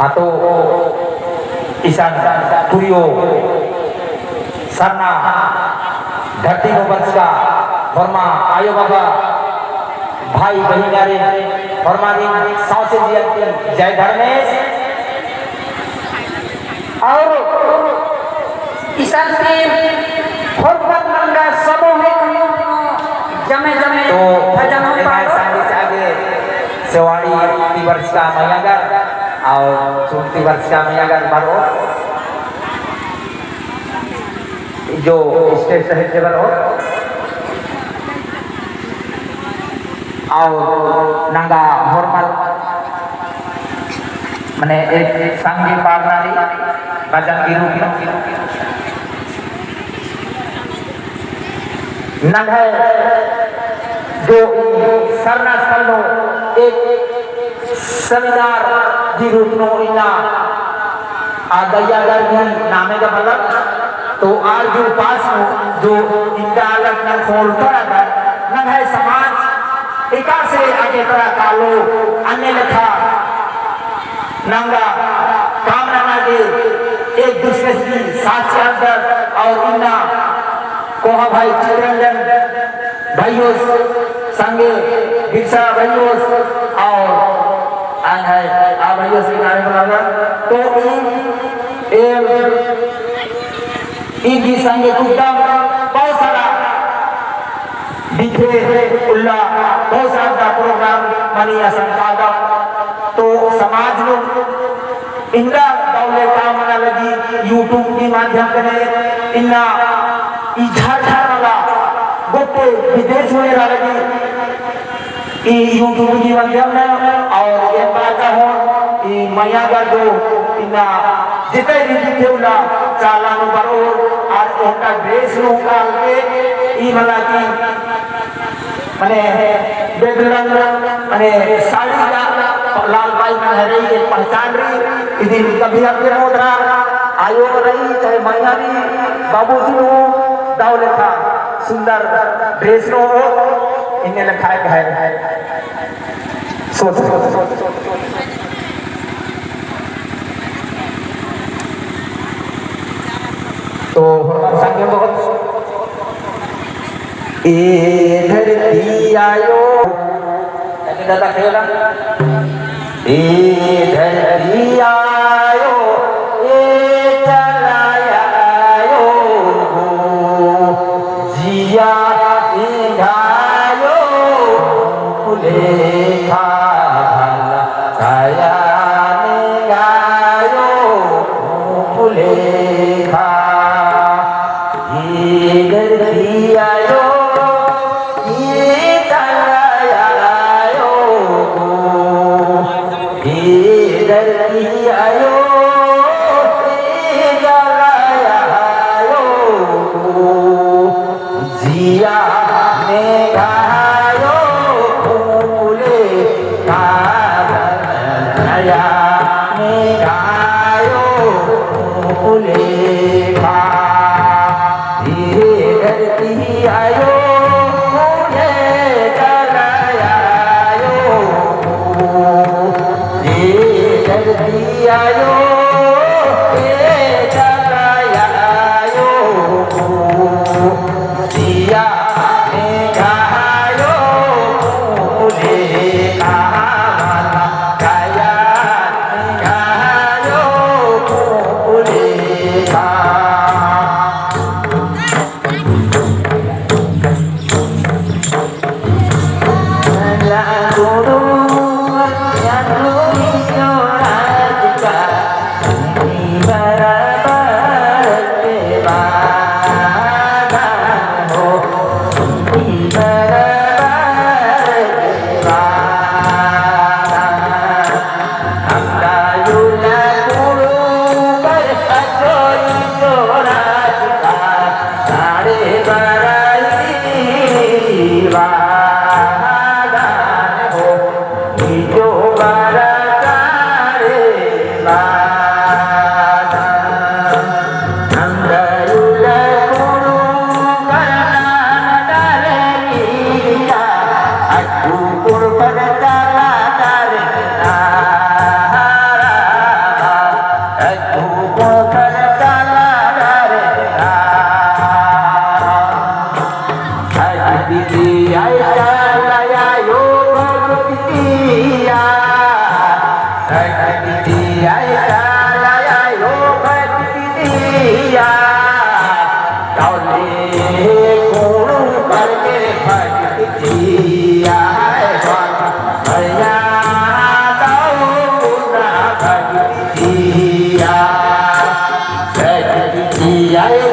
atau Isan Kuryo Sarna धरती को वंश का फरमा आयो बाबा भाई बहिनारे फरमादीन साउसे जयंती जय धर्मेश और ईशान से फरफत मंगा सबो है जमे जमे तो भजनों पर आगे सेवाड़ी 30 वर्ष का मैयागर और 30 वर्ष का मैयागर मारो जो स्टेज साहित्य हो और नंगा हॉर्मल माने एक संगी पार्टनरी भजन की रूप नंगा जो सरना सल्लो एक सेमिनार की रूप नो इना आदया दर्गी नामे का मतलब तो आज जो पास जो इनका अलग न खोल कर न है समाज एका से आगे करा कालो अन्य लिखा नंगा कामना के एक दूसरे की साथ से अंदर और इन्ना कोहा भाई चित्रंजन भाइयों संगे बिरसा भाइयों और आए हैं आ भाइयों से गाने बुलाना तो इनकी संगे कुछ बहुत सारा दिखे उल्ला बहुत सारा प्रोग्राम मनी संपादक तो समाज लोग इनका दौले काम मना लगी यूट्यूब के माध्यम से इन्ना इझार वाला गोटे विदेश में लगी यूट्यूब के माध्यम में और ये बात हो मैया का जो इन्ना जितने रीति थे उला चालानो बरो और उनका ड्रेस नो काल के ई वाला की माने बेदरंग माने साड़ी का लाल भाई में रही एक पहचान रही इधर कभी आपके मोदरा आयो रही चाहे मैया भी बाबू जी हो दावले था सुंदर ड्रेस नो हो इन्हें लिखा है सोच तो संगे बहुत ए धरती आयो दादा खेला ए धरती आयो ए चलाया आयो जिया गायो फुले खा छाया ने गायो फुले खा आयो ये आयो आयो आयो जिया ने गायो फूले खाया ने गायो फूले खा आयो मुझे चलायो ये धरती आयो ये चलायो जिया ने गायो मुझे गाया गायो मुझे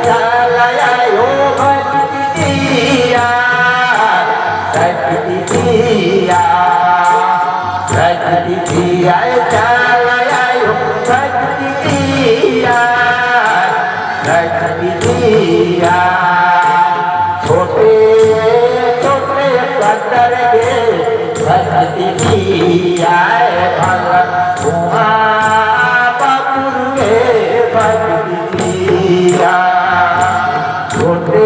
चलायो भक्ति दिया भक्ति दिया भक्ति दिया चलायो भक्ति दिया भक्ति दिया छोटे छोटे पत्थर के भक्ति दिया भला बापुर के भक्ति दिया छोटे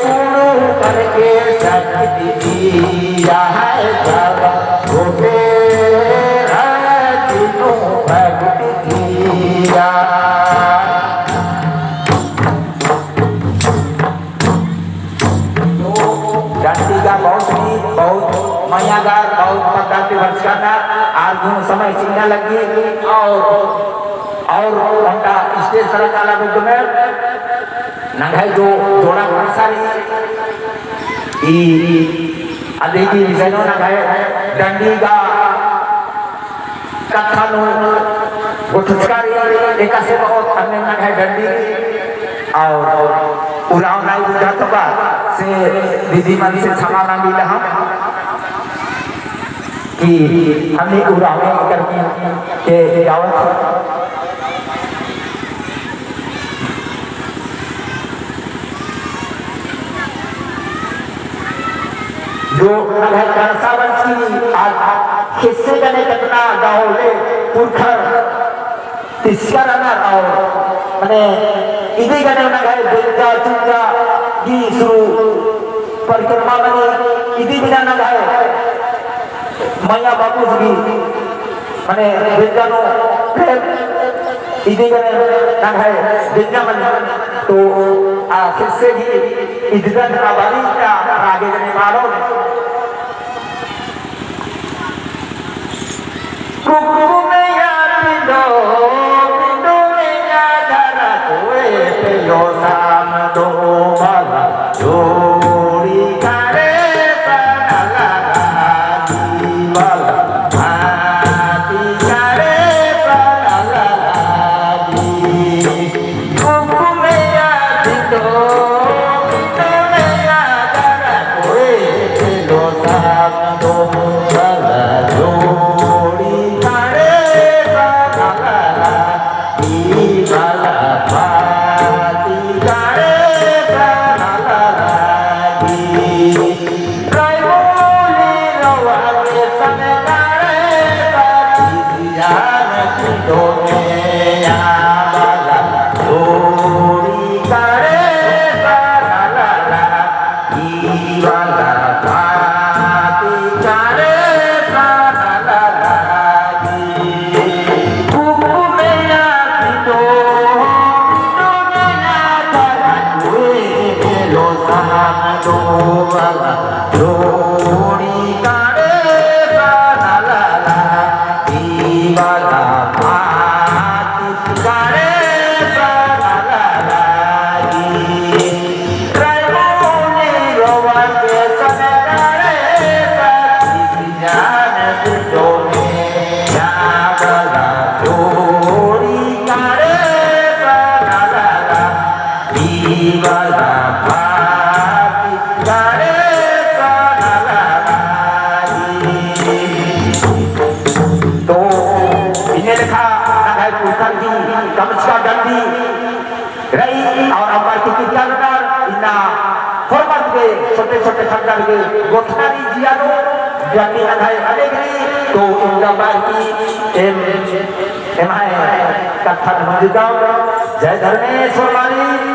गुरु करके शक्ति दिया है भला छोटे तीनों भक्ति दिया डंडी का बहुत मैयागार बहुत पकाते वर्षाना आज समय चिन्ह लगी और उनका स्टेज सड़क वाला बुद्ध में नंगाई जो जोड़ा सारी देखी विषय नंगाई डंडी का कथा वो थुचकारी एक से बहुत अन्य नंगाई डंडी और उड़ाव नहीं बुझा तो बा से दीदी मन से क्षमा मांगी हम कि हमने उड़ाव करके के आवत जो कंसावंश की किस्से कने कतना गाँव ले पुरखर तिस्कर और मैंने इधे गने ना गए देवता चुंगा की शुरू परिक्रमा बनी इधे बिना ना गए मैया बापू की मैंने देवता नो इधे गने ना गए देवता बनी तो किससे ही इधर ना बारी का आगे गने मारो कुकु में यार पिंडो यो नाम दो भला जोड़ी करे बनला जीवला हाथी करे बनला कुकु में याद दो में याद रखोए यो नाम दो भला जोड़ी करे बनला जीवला छोटे छोटे खंडर के गोठारी जियानो व्यक्ति अधाय अनेकरी तो इनका बाकी एम है कथा मंदिर जय धर्मेश्वर वाली